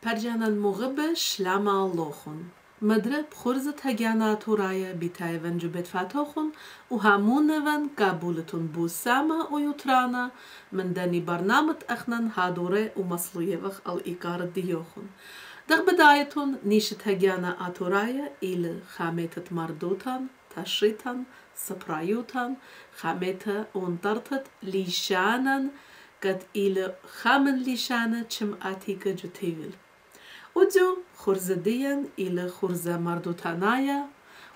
پرجانان مغب شلما لوخون مدرب خرزت Hagyana-Atouraya بتايفن جبت فاتوخون وهامونفن قابولتون بوسامة ويوترانا من داني برنامج أخنان هادوري ومصليوخ الإيقار ديوخون دغ بدايتون نيشت Hagyana-Atouraya إلى خامتة مردوتان تشريتان سبرايوتان خامتة ونطرتت ليشانا قد إلى خامن ليشانا چم آتيك جتيفل ودو خرزديا إلى خرزة مردوتانايا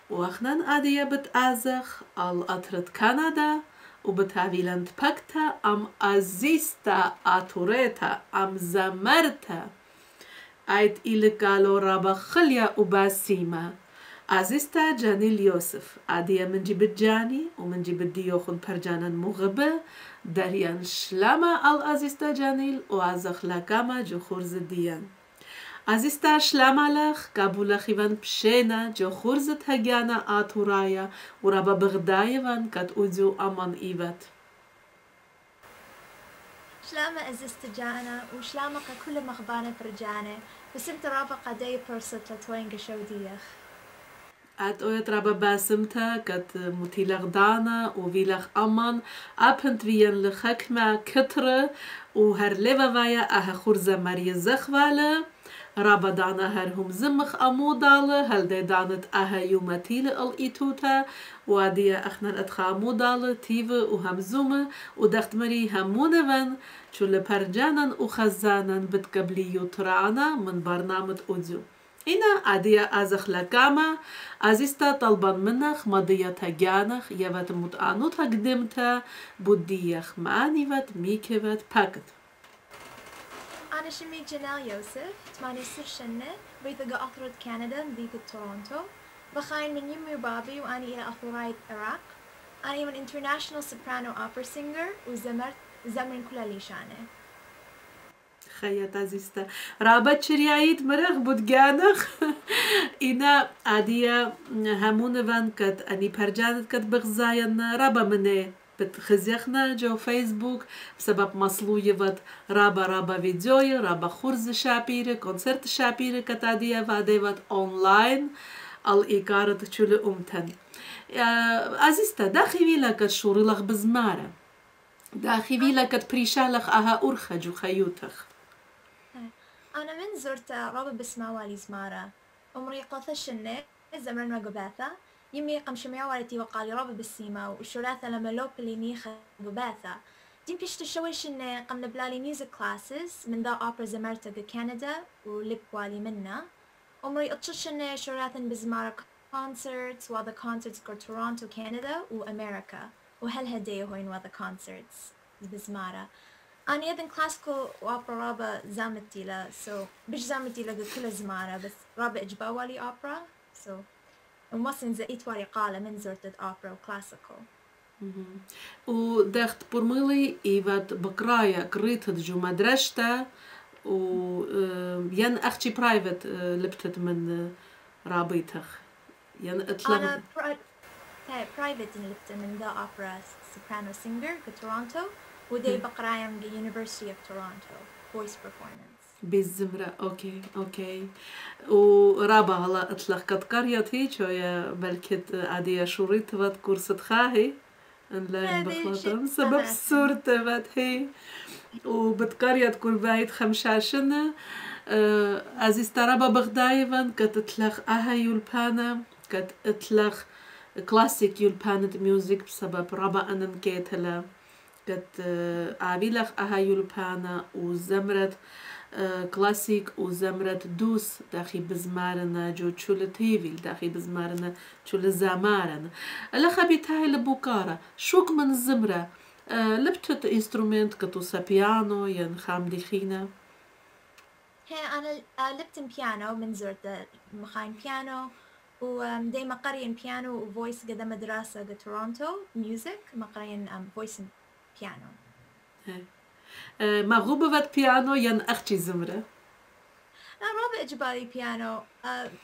وأخنان آدية بتآزخ الأطرت كندا وبتعويلند بكتا أم أزيستا آتوريتا أم زمرتا آيت إلى قالو رابا خليا وباسيما أزيستا جانيل يوسف آدية من جيب جاني ومن جيب ديوخن برجانا مغبة داريان شلاما الأزيستا جانيل وأزخ لكاما جو خرزديا أزيستا شلاما لخ قابولا خيوان بشينا جو خرزت Hagyana-Atouraya ورابا بغدايوان كات أوديو أمان إيبات شلاما أزيستا جانا وشلاما كل مخبانة برجانة بسمت رابا قدي برسة تتوين قشوديخ أويت رابا باسمتا كات متيلغ دانا وفيلغ أمان أبنت فيان لخكما كترة وهر ليفا فايا أها خرزة ماريا زخوالة رابا دانا هرهم زمخ أمودالة هل دي دانت أها يومتيلة الإيتوتا واديا أخنا أدخا أمودالة تيفة وهمزومة ودخت مري همونفن شو لبرجانا وخزانا بتقبلي يوترانا من برنامج أوديو إنا أديا أزخ لكاما أزيستا طلبا منخ مضية جانخ يوات متعنوت قدمتا بوديخ مانيوات ميكيوات باكت أنا شمي جنال يوسف 18 بيثقى أطرد كندا بيثقى تورونتو بخاين من يمي وبابي وأني إلى أثوراية العراق أنا من international soprano opera singer وزمرن كل ليشانة خيات عزيزتا رابط شريعيد مرغ بودجانخ إنا عادية همون فان كت أني برجانت كت بغزاين رابا مني بتخزيخنا جو فيسبوك بسبب مصلوية رابا فيديوي رابا خرز شابيرة كونسرت شابيرة كت عادية فاديوات أونلاين الإيقارة تشول أمتن عزيزتا داخي فيلا كت شوري لغ بزمارة داخي فيلا كت بريشالخ أها أرخة جو خيوتخ أنا من زرت رابا بسماوالي زمارة عمري قثشنة زمن ما قباثة يمي قمشميا والتي وقالي رابا بالسيما وشولاثة لما لوبلي نيخة قباثة دين بيش تشويش إنه قمنا بلالي ميوزك كلاسز من ذا أوبرا زمرتها كندا ولب والي منا عمري أتشش إنه شولاثة بزمارة كونسرتس وهذا كونسرتس كور تورونتو كندا وأمريكا وهل هديه هوين وهذا كونسرتس بزمارة أنا أيضا كلاسيكال وأوبرا رابا زامتي لا بيش زامتي لا كل زمارة بس رابا إجباوالي أوبرا ومصن زئيت واري قالة من زرت أوبرا وكلاسيكال ودخت برميلي إيفاد بقرايا قريت جو مدرسة ين أختي برايفت لبتت من رابيتخ ين أطلع أنا برايفت لبت من ذا أوبرا soprano singer كتورونتو ودي بقرايا من University of Toronto voice performance بالزمرة أوكي ورابا هلا أطلق قد قريتي شوية بلكت عادية شريط وات كورسة خاهي أنلاين بخلطهم سبب صورة وات هي وبتقريت كل بايت 15 عزيز ترابا بغدايفان كت أطلق أها يولبانا كت أطلق كلاسيك يولبانت ميوزك بسبب رابا أنا مكيتلا كت عابيلخ أها يولبانا وزمرت كلاسيك وزمرت دوس داخي بزمارنا جو تشول تيفيل داخي بزمارنا تشول زمارنا لخبي تاهي لبوكارا شوك من الزمرة لبتت انسترومنت كتو سابيانو ين خام ديخينا هي أنا لبت بيانو من زرت مخاين بيانو وديما قرين بيانو وفويس قد مدرسة تورونتو ميوزك مقرين فويس بيانو ما غوبة بيانو ين أختي زمرة. لا رابع إجباري بيانو.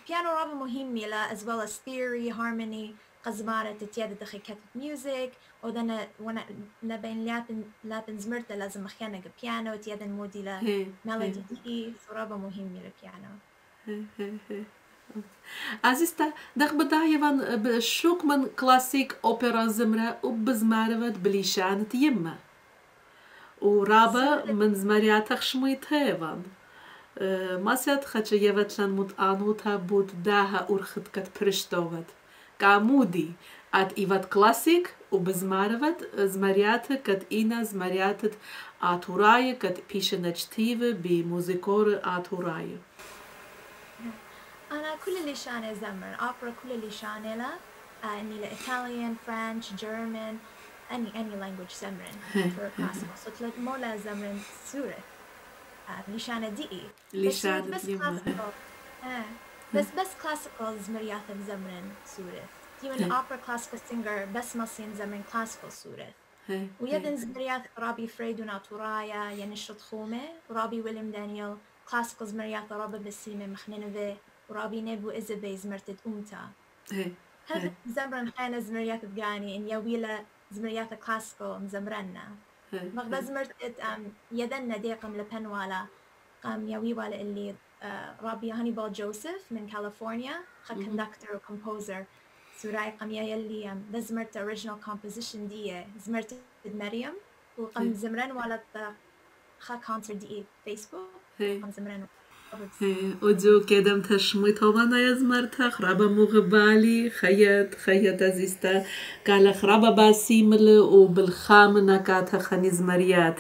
بيانو رابع مهم لا as well as theory harmony قزمارة تتيادة دخي كتب ميوزك ودنا وانا نبين لابن زمرت لازم أخيانا بيانو تيادة مودي لا ميلودي دي رابع مهم للبيانو. عزيزتا دخ بداية بشوك من كلاسيك أوبرا زمرة وبزمارة بليشان يما ورابا من زمريات خشميت هيفان ماسيات خدش يفتلن متقانوتا بود داها أرخد كت برشتوغت كامودي ات إيفات كلاسيك وبزمارة زمريات كت إينا زمريات آتورايا كت بيشنجتيفة بموزيكور آتورايا. أنا كل اللي شانه زمر أوبرا كل اللي شانه لا إني لا Italian French German any language زمرن for classical so تلت مولا زمرن سورة اللي شانه دقي بس classical بس classical زمريات زمرن سورة يمن opera classical singer بس مصين زمرن classical سورة ويدن زمريات رابي فريدو-Atouraya ينشط خومه ورابي ويليام دانيال classical زمريات رابي بسيمة مخننة ورابي نبو إزبي زمرتد أمتا هذا زمرن خانة زمريات بقاني إن يويلة زمريات كلاسيكال مزمرنا مغدا زمرتد يدنا ديقم لبنوالا قام يوي والا اللي رابي هانيبال جوزيف من كاليفورنيا خا كوندكتور وكومبوزر سوراي قام يلي زمرت original composition دي زمرتد مريم وقام زمرن والا خا كونسرت دي فيسبوك قام زمرن ودو كدم تشمي طبعا يزمرتها خرابة مغبالي خيط عزيزتا قال خرابة باسيمل وبالخامنة كاتها خنيز مريات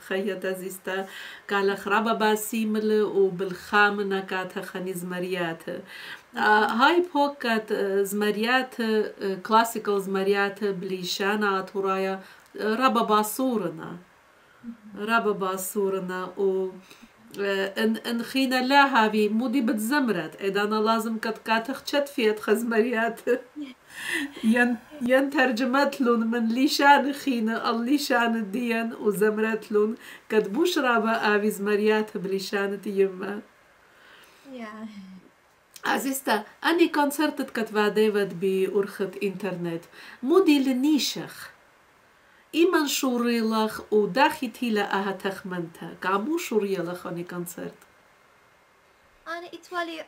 خيط أزيستا قال خرابة باسيمل وبالخامنة كات خني زمريات هاي بوكات زمريات كلاسيكال زمريات بليشانا-Atouraya رابا باصورنا و ان خينا لا هذه مودي بتزمرت اذا انا لازم كاتخ فيت خزمريات ين ترجمت لون من ليشان خينا الليشان الدين وزمرت لون كتبوش رابا افي زمريات بليشان يما عزيزتا اني كونسرتت كتبا ديفيد بأرخة انترنت مودي لنيشخ إيمان شوريلخ وداخي تيلا أها تخمنتا قامو شوريلخ أني كونسرت أنا إتوالي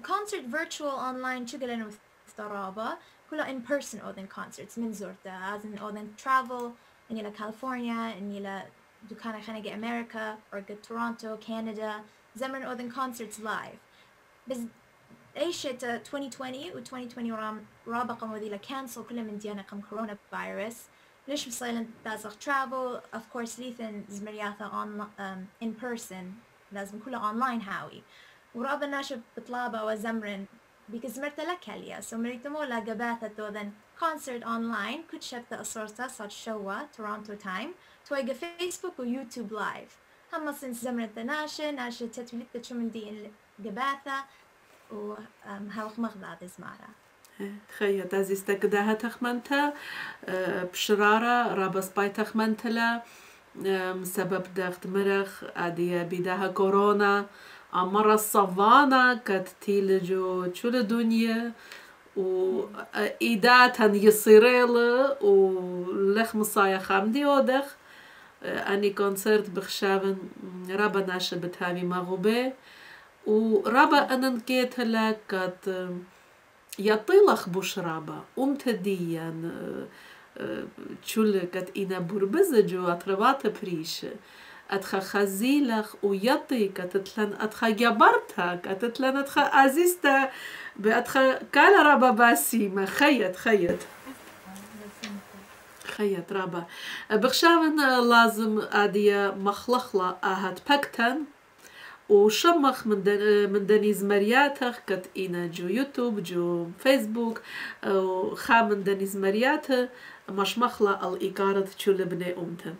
concert virtual online شغلنا مسترابة كلها in person أوذن concerts من زورتا أذن أوذن travel إني لكاليفورنيا إني لدكانة خانقة أمريكا أو تورونتو كندا زمن أوذن concerts live بس أي شيء 2020 و 2020 رابع قاموا ذي لكانسل كله من ديانا قام كورونا فيروس ليش بصيلن دازخ travel of course ليثن زمرياثا in person لازم كله online هاوي ورابع ناشب بطلابة وزمرن because مرتا لك هليا so مريتمو لقباثة توذن concert online كنت شبت أصورتا صار شوا تورونتو تايم تويقى فيسبوك ويوتيوب لايف هم سنس زمرتا ناشا تتوليت شو من دي القباثة وهاوخ مغضاض زمارة خيط عزيزتا كداها تخمنتا بشرارة رابس باي تخمنتلا سبب داخت مرخ ادي بداها كورونا مرة الصفانة كتتيلجو شو الدنيا وإيداتها يصيريل ولخ مصايا خامدي ودخ أني كونسرت بخشابن رابا ناشا بتهامي مغوبة ورابا أنا نكيت هلا كت يطيلخ بشرابا أمتديا تشول كت إنا بربزجو أطربات بريش أتخا خزيلخ ويطي كتتلن أتخا جبرتها كتتلن أتخا أزيستا بأتخا كالا رابا باسيما خيط رابا بخشابن لازم أديا مخلخلة أهات بكتن وشمخ من دني زمرياتخ كت إنا جو يوتيوب جو فيسبوك وخا من دني زمرياته مش مخلة الإيقارة تشو لبني أمتن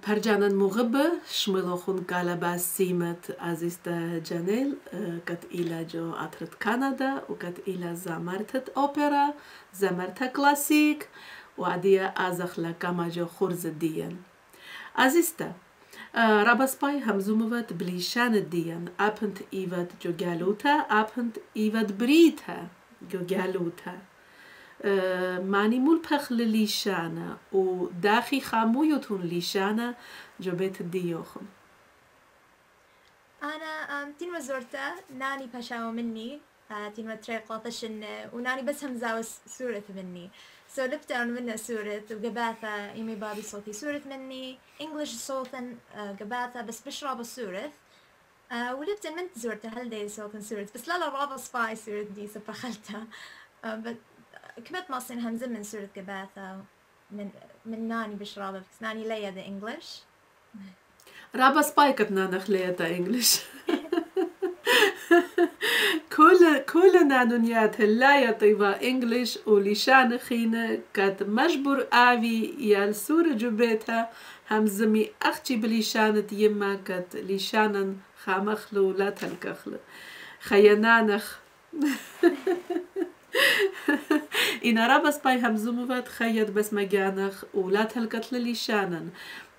برجانا مغبة شملوخون قالبا سيمت عزيزتا جانيل قد إلى جو أطرت كندا وقد إلى زمرتت أوبرا زمرتها كلاسيك وعديا أزخلا كما جو خرز ديان عزيزتا رابسباي همزوموات بليشان الديان أبنت إيوات جو جالوتا أبنت إيوات بريتا جو جالوتا معني ملبخ لليشانة وداخي خامويوتون ليشانة جو بيت الديوخن أنا تين وزورتا ناني باشاو مني تين وتريقة فشن وناني بس همزاو سورة مني سو لبتان منه سورة وقباثة يمي بابي صوتي سورة مني إنجليش صوتا قباثة بس بشرب السورة ولبتان من زورتا هل دي صوتا سورة بس لا رابا سباي سورة دي سبخلتها كبت مصين همزة من سورة قباثة من ناني بشرابة بس ناني ليا ذا إنجليش رابا سبايكت نانخ ليا ذا إنجليش كل نانونيات لا يطيبا إنجليش وليشان خينة كات مجبور آوي يال سورة جبتها همزمي أختي بليشانة يما كات ليشانا خامخلو لا تلكخلو خيانانخ إن رابس باي همزوموات خيط بس مجانخ ولا تلقت لليشانن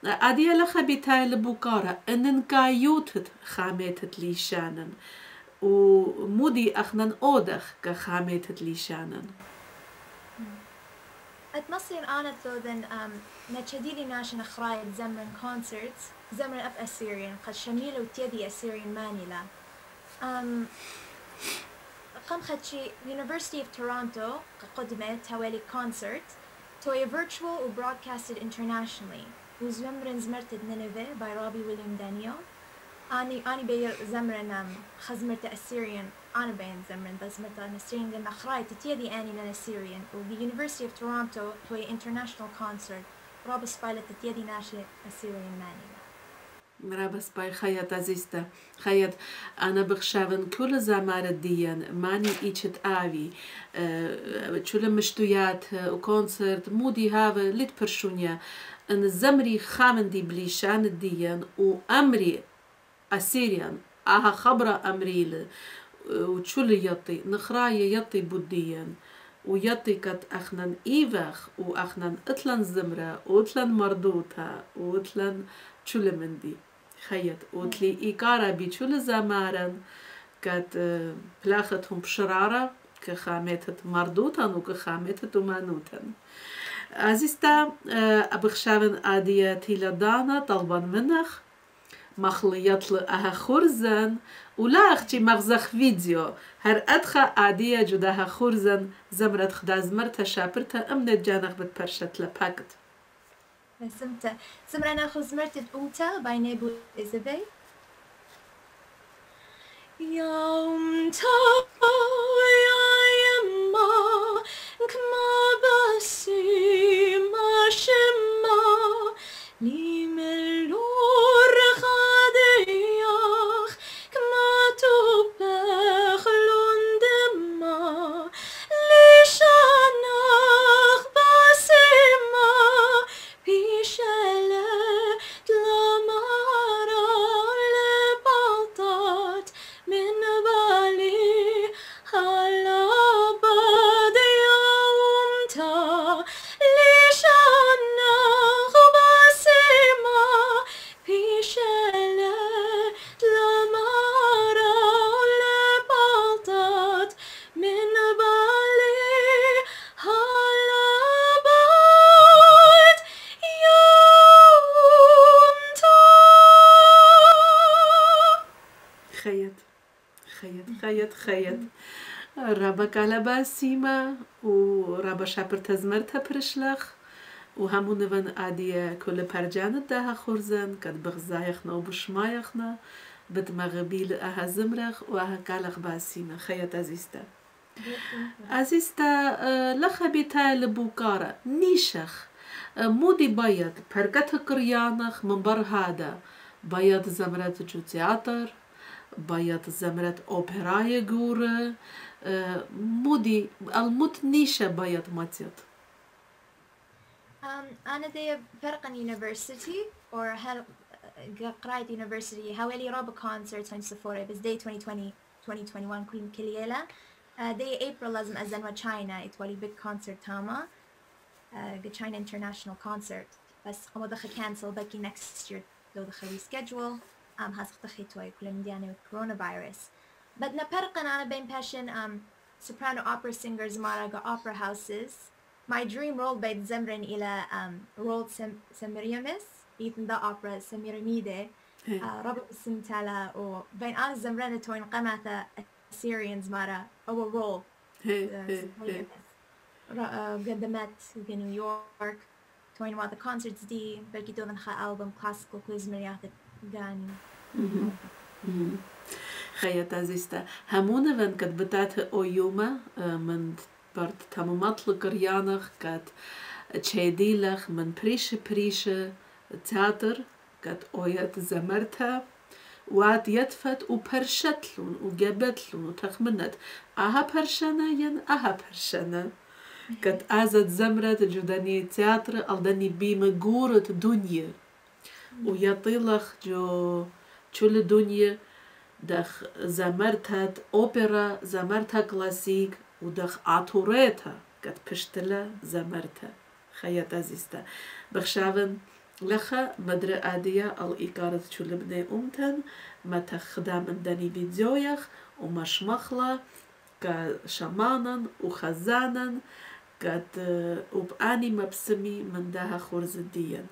أدي لخا بتاي لبوكارة إنن كايوتت خامتت ليشانن ومودي أخنن أودخ كخامتت ليشانن أتمصير أنا ثوذن نتشديدي ناشن خرايط زمرن كونسرت زمرن أب Assyrian قد شميلو تيدي Assyrian مانيلا قام خدشي University of Toronto قدمت حوالي concert توي virtual و broadcasted internationally وزمرن زمرت نينيفي باي رابي ويليام دانيال أني بير زمرن خزمرت Assyrian أنا بين زمرن بس زمرت Assyrian لما خرايط تيدي أني لنا Assyrian و the University of Toronto توي international concert رابي سبايلت تيدي ناشي Assyrian مانيلا مرابس باي خيط عزيزتا خيط أنا بخشاون كل زمار الديان ماني إيشت آوي شل مشتويات وكونسرت مودي هاو ليت برشونيا أن الزمري خامن دي بليشان الديان وأمري أسيريان آها خبرة أمريل وشل يطي نخراية يطي بوديان ويطي كت أخنن إيفخ وأخنن إطلن زمرة وإطلن مردوتا وإطلن شل مندي خيط وتلي إيكارا بيشول زمارن كات بلاختهم بشرارة كخامتت مردوتا وكخامتت ومانوتا عزيزتا أبخشاون آدية تيلادانا طلبا منخ مخليط لأها خرزن ولا أختي مغزخ فيديو هر أدخى آدية جداها خرزن زمرت خدا زمرتا شابرتا أمنت جانخ بتبرشت لباكت سمتا سمرنا خزمرت أوتا باي نيبو إزابي يوم تا يا يما كما بسي ما شما لي ملور خادياخ كما تبخ لندما لشانخ بسيما بيشلة لمارا لبطات من بالي على بدي يومتا لشانا غباسيما بيشلة لمارا لبطات من بالي على بد يومتا خيط رابا كالبا سيما ورابا شابر تزمرتا برشلخ وهمو نفن آدية كل برجانة داها خورزن كد بغزايخنا وبشمايخنا بتمغبيل أها زمرخ وأها كالخ باسيما خيط عزيزتا لخبيتا لبوكارة نيشخ مودي بيض بركت قريانخ من بر هذا بيض زمرت جو تياتر بيض زمرت أوبراية جورة مودي الموت نيشة بيض ماتيت أنا دي برقم University or هل قرأت University حوالي ربع concert عن سفوري بس دي 2020 2021 كل ليلة دي April لازم أزن China إتولي big concert تاما China International Concert بس قام دخل cancel بكي next year لو دخل reschedule هاس دخل توي كل مديانة with coronavirus بدنا برقن أنا بين passion soprano opera singers مارا opera houses my dream role بيت زمرن إلى role سميريمس إيتن دا opera سميرميدة ربع السنتالا وبين أنا زمرن توين قماثة Assyrians مارا أو role سميرمس قدمت في نيويورك توين وقت concerts دي بلكي دون خا ألبوم classical كليزمريات غاني خيات عزيزتا همونا وان كد بتاعت أويوما من برد تمامات لقريانخ كد تشيديلخ من بريشة تياتر كد أويات زمرتها وعد يدفت وبرشتلون وجابتلون وتخمنت أها برشنا ين أها برشنا كد أزت زمرت جداني تياتر ألداني بمجورة دنيا ويطيلخ جو شل دنيا دخ زمرتها أوبرا زمرتها كلاسيك ودخ عطوريتها قد بشتلا زمرتها خيات عزيزتا بخشاون لخا مدري آدية الإيقارة شلبني أمتن ما تخدام داني فيديويخ ومشمخلا كشمانا وخزانا قد وبآني مبسمي من داها خورزديا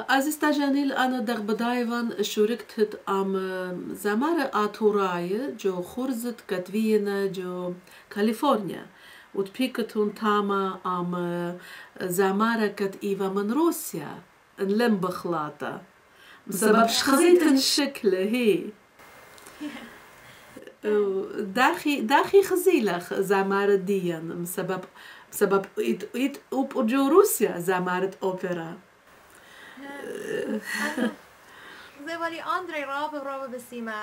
عزيزتا جانيل أنا دغ بدايفان شاركت أم Hagyana-Atouraya جو خرزت كتفينا جو كاليفورنيا وتبيكتون تاما أم زمارة كت إيفا من روسيا نلم بخلاطة بسبب شخزيت الشكل هي داخي خزيلة زمارة ديان بسبب إيت أوب جو روسيا زمارة أوبرا زي ولي أندري رابا بسيما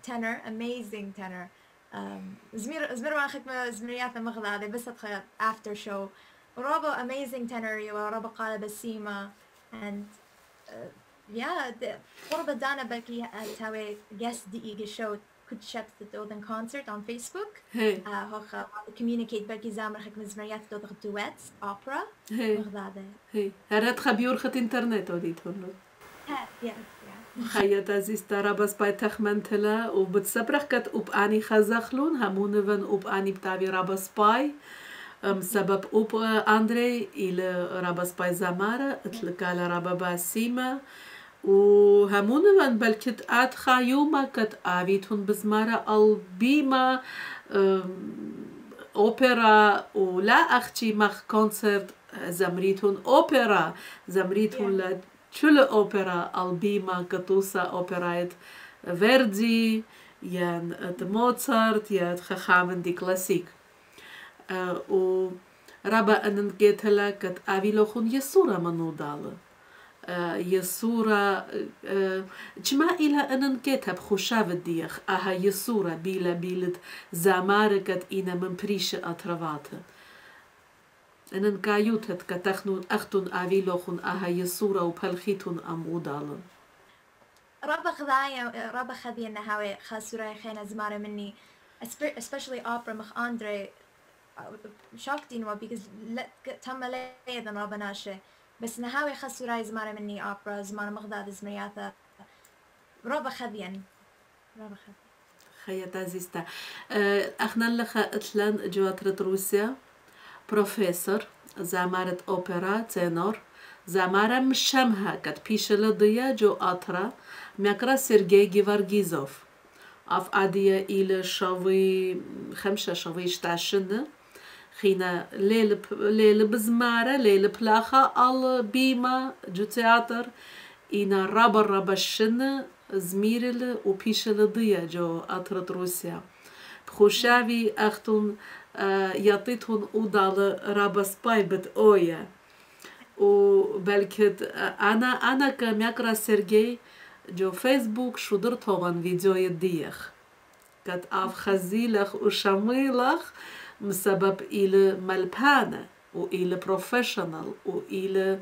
tenor amazing tenor زمير ما خدمة زميريات مغلى بس أدخل after show رابا amazing tenor ورابا قال بسيما and قرب دانا بلكي تاوي guest دقيقة show كنت شفت دودن concert on Facebook هوخ communicate بلكي زامر خدمة زميريات دودن duets opera مغلى هرات خبيور خط انترنت وديتون خيات عزيز ترى بس باي تخمنتلا وبتصبرخ كت أني خزخلون همونفن أني بتاعي رابس باي سبب أندري إلى رابس باي زمارة اتلقى رابا باسيما وهمونفن بلكت أدخا يوما كت آويتون بزمارة البيما أوبرا ولا أختي مخ كونسرت زمريتون أوبرا زمريتون شل أوبرا البيما كتوسا أوبرايت فيردي يان موتسارت يا خخامن دي كلاسيك و رابا أنن جيتلا كت أبيلوخون يسورا منودال يسورا جما إلى أنن كتب خشاف ديخ أها يسورا بيلت زماركت إنا من بريش أتروات أنن كايوتت كتخنون أختون أبيلوخون أها يسورا وبالخيتون أمودال رابا خذي النهاوي خاسورة خينا زمارة مني especially opera مخ أندري shocked إنه because تم لي ذن رابا ناشة بس نهاوي خاسورة زمارة مني opera زمارة مغضاض زمرياتا رابا خذين رابا خذ خيات عزيزتا أخنا لخا أتلان جواترة روسيا بروفيسور زمارة أوبرا تينور زمارة مشمها كت بيشل ضيا جو أطرا ميكرا سيرجي جيفارجيزوف أف أديا إلى شوي خمسة شوي شتاشنة خينا ليل بزمارة ليل بلاخة البيما جو تياتر إنا رابا الشنة زميرل وبيشل ضيا جو أطرة روسيا بخوشاوي أختون يعطيتهم أودال رابا سباي بتأويا وبلكت أنا كميكرا سيرجي جو فيسبوك شدرتوغن فيديو يديخ كت أف خزيلخ وشميلخ مسبب إلى ملبانة وإلى بروفيشنال وإلى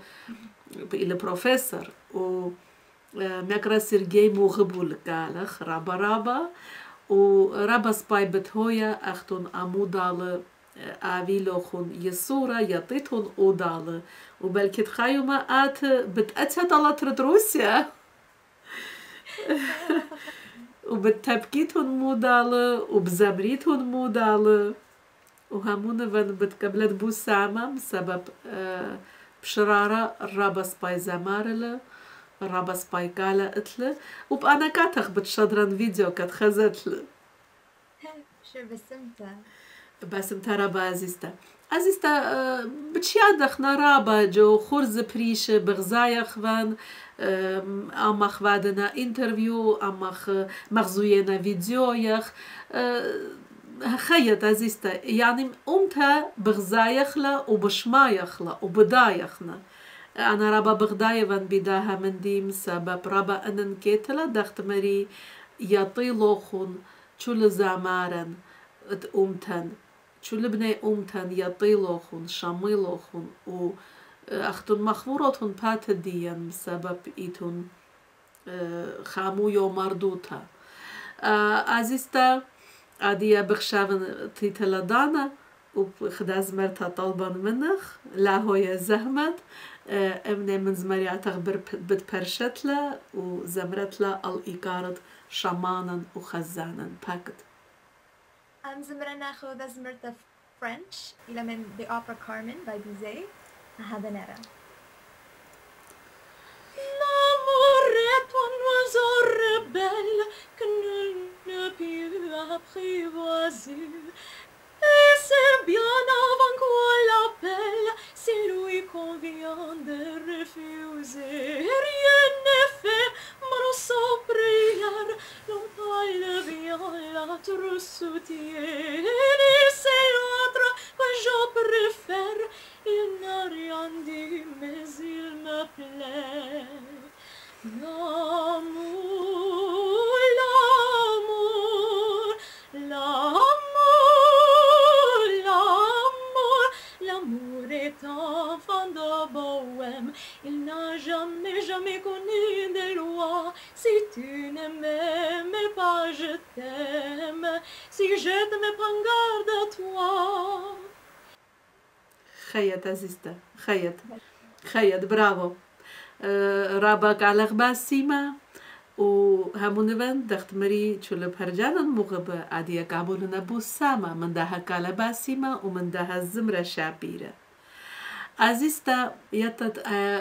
بروفيسور وميكرا سيرجي مغبول قالخ رابا ورابا سباي بتهويا أختون أمودال أبيلوخون يسورا يطيتون أودال وبلكت خايوما بتأتت على ترد روسيا وبتبكيتون مودال وبزمريتون مودال وهمونا فن بتقبلت بوسامة بسبب بشرارة رابا سباي زمارلا رابا سباي قالة اتله وبأنا كاتخ بتشدرن فيديو كات خزتله شو بسمتا رابا عزيزتا بتشيادخ نرابا جو خرز بريش بغزايخ فان أمخ وادنا انترفيو أمخ مغزوينا فيديو يخ خيط عزيزتا يعني أمتا بغزايخلا وبشمايخلا وبدايخنا أنا رابا بغداية فان بداها من ديم سبب رابا أنن كيتلا دخت مري يطيلوخون شول زامارن أمتن شول بني أمتن يطيلوخون شاميلوخون و أختن مخورتون بات ديان سبب إيتون خامو يو مردوتا عزيزتا عادية بخشافن تيتلا دانا وخداز مرتا طلبان منخ لا هو يزهمت امني من زمرياتك بتبرشتلا وزمرتلا الإيقارة شمانا وخزانا باكت زمرنا خذ زمرتا فرنش إلى من The Opera Carmen by Bizet هذا نرى L'amour est un oiseau rebelle que nul ne peut apprivoiser. Et c'est bien avant qu'on l'appelle, si lui convient de refuser. Rien n'est fait, mon prière, longtemps il vient l'autre soutient. Et c'est l'autre que je préfère, il n'a rien dit, mais il me plaît. L'amour, l'amour, l'amour, l'amour, l'amour est enfant de bohème. Il n'a jamais, jamais connu des lois. Si tu ne m'aimes pas, je t'aime. Si je te mets pas en garde à toi. خيط عزيزتا خيط خيط برافو رابك على غباسيما وهمونفن دخت مري شلب هرجانا مغبة عادية قابولنا بوسامة من داها كالباسيما ومن داها الزمرة شابيرة عزيزتا يتت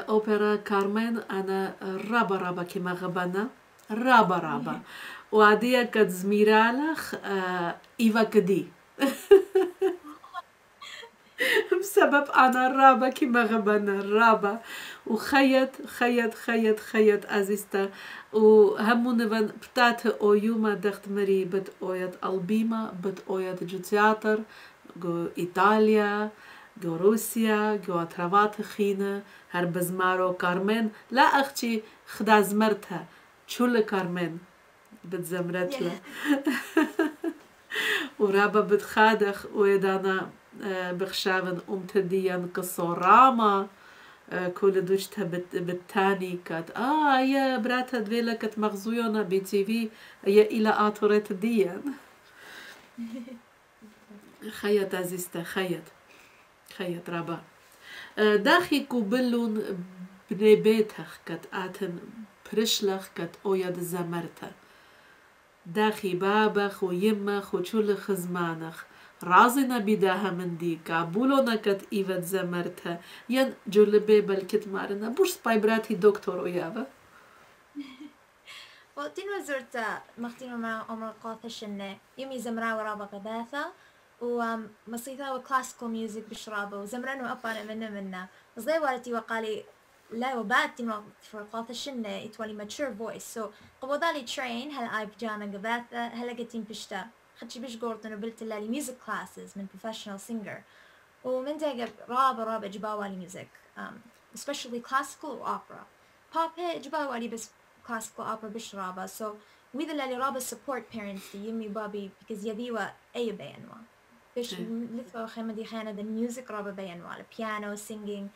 أوبرا كارمن أنا رابا كما غبانا رابا وعادية كد زميرالخ إيفا كدي بسبب أنا رابا كما غبنا رابا وخيط عزيزتا وهمون بتاعت أويوما دخت مري بت أويت ألبيما بت أويت جو تياتر جو إيطاليا جو روسيا جو أتروات خينة هر بزمارو كارمن لا أختي خدا زمرتها شول كارمن بتزمرتلا ورابا بتخادخ ويدانا بخشاون تديان كصوراما كل دوشتها بالتاني كات يا براتها دويلا كت مغزويونا بي تي في يا إلى آتوريت ديان خيط عزيزتا خيط رابا داخي كوبلون بني بيتخ كت آتن برشلخ كت أويد زمرتا داخي بابخ ويمخ وشولخ زمانخ رازنا بداها من دي قابولونا كت إيفت زمرتها ين جلبي بالكت مارنا بوش سبايبراتي دكتور ويابا وقتين وزرت مختين مع عمر قاثشن يمي زمرا ورابا قباثة ومصيثة وكلاسيكال ميوزك بشرابه وزمران وأبانا منا وزي والتي وقالي لا وبعد في قاثشن يتولي mature voice so قبضالي train هلا آي بجانا قباثة هلا قتين بشتا خدشي بيش قورتن وبلت لالي music classes من professional singer ومن داقة رابا جباوالي music especially classical و opera pop جباوالي بس classical opera بش رابا so وإذا لالي رابا support parents دي يمي بابي because يذيوا أي بينوا بش لثوا خيمة خانة the music رابا بينوا piano singing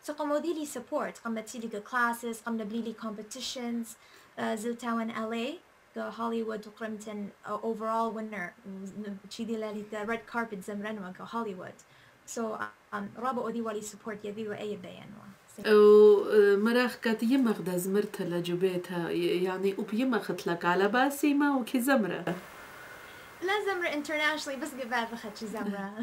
so قمو ديلي support قمنا تيلي classes قمنا بليلي competitions زلتاون LA the Hollywood وقرمتن overall winner تشيدي لالي the red carpet زمرنوا كو Hollywood so رابا أودي والي support يذيوا أي بينوا ومراخ كات يمخ دا زمرتها لجبيتها يعني وبيمخت لك على باسيمة وكي زمرة لا زمرة internationally بس قبال بخدش زمرة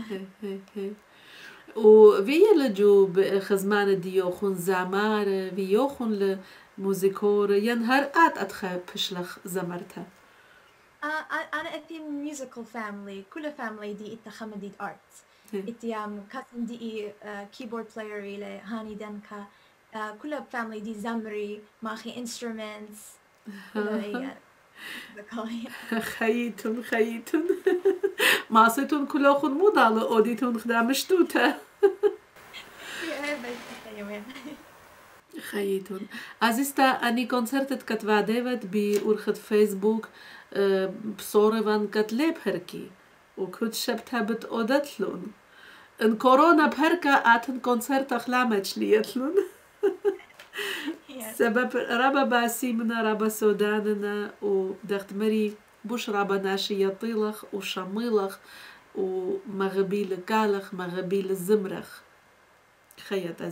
وفي لجو خزمان ديوخون زمار فيوخون لموزيكور ينهر أتخى بشلخ زمرتها أنا أثي musical family كل family دي إتخمد دي arts إتي كاتن دي keyboard player إلى هاني دنكا كل family دي زمري ماخي instruments خيتون ماسيتون كلوخون مودالو أوديتون خدامشتوتا خيتون عزيزتا أني كونسرتت كتوا ديفت بأورخت فيسبوك بصورة كتلي بهركي وكنت شبتها بتقودتلون ان كورونا بهركا آتن كونسرت أخلامتش ليتلون سبب رابا باسيمنا رابا سوداننا ودخت مري بوش رابا ناشي يطيلخ وشميلخ ومغبي لكالخ مغبي للزمرخ خيط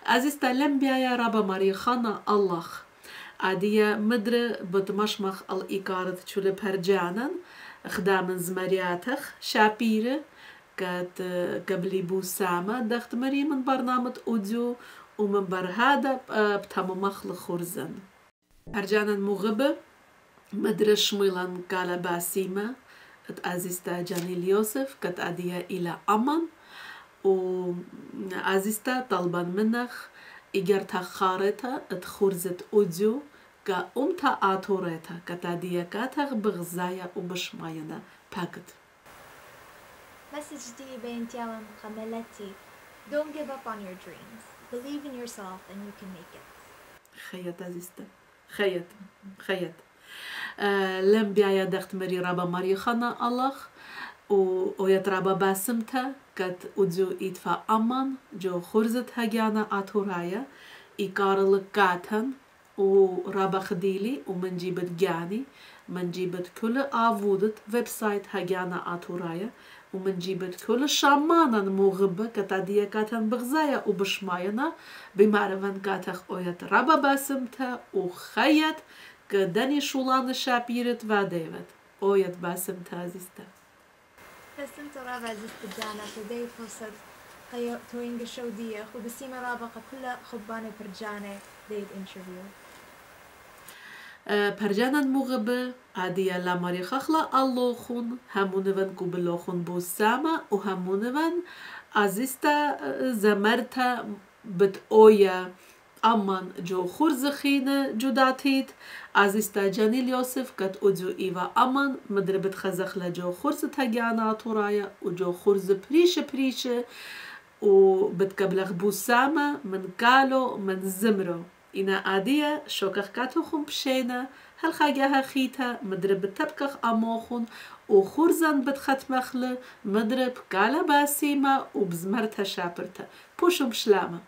عزيزتا لمبيا يا رابا مريخانا الله عادية مدرة بتمشمخ الإيكارة تشولي بهرجانا خدامن زمرياتخ شابيرة كات قبلي بوسامة دخت مري من برنامج أوديو ومن برهادة بتممخ لخورزن هرجانا مغبة مدرش ميلان قال باسيمة أزيستا جانيل يوسف كت أدية إلى أمان وأزيستا طلبا منخ إجرتا خارتا اتخورزت أوديو كا أمتا آتوريتا كتادية كاتغ بغزايا وبشماينا باقت Message دي بين تياوم خملتي. Don't give up on your dreams. Believe in yourself and you can make it. خيط أزيستا خيط لم بيايا دخت مري رابا مريخانا الله ويترابا باسمتا كت أوديو إدفا أمان جو خرزت Hagyana-Atouraya إيكارلك كاتن ورابا خديلي ومن جيبت جاني من جيبت كل آفودت ويب سايت Hagyana-Atouraya ومن جيبت كل شامانا مغبة كتادية كاتن بغزايا وبشماينا بمعرفن كاتخ أويت رابا باسمتا وخيط كدني شولان شابيرت واديفت أويت باسمتا زيستا بسمت رابع زيست جانا فدي فرصة توينج شودية وبسيمة رابقة كل خبانة برجانة ديد انترفيو برجانا مغبة عادية لا مريخخلا اللوخون همونوان كوبلوخون بوسامة وهمونوان عزيستا زمرتا بتأويا أمان جو خورزخينة جوداتيت عزيستا جانيل يوسف كت أوديو إيوا أمان مدربت خزخلا جو خورز Hagyana-Atouraya وجو خورز بريشة وبتقبلغ بوسامة من كالو من زمرو إنا آدية شوكخ كاتوخم بشينا هل خاجاها خيتا مدرب تبكخ أموخن وخورزان بتختمخل مدرب كالا باسيمة وبزمرتها شابرتا بوشم شلامة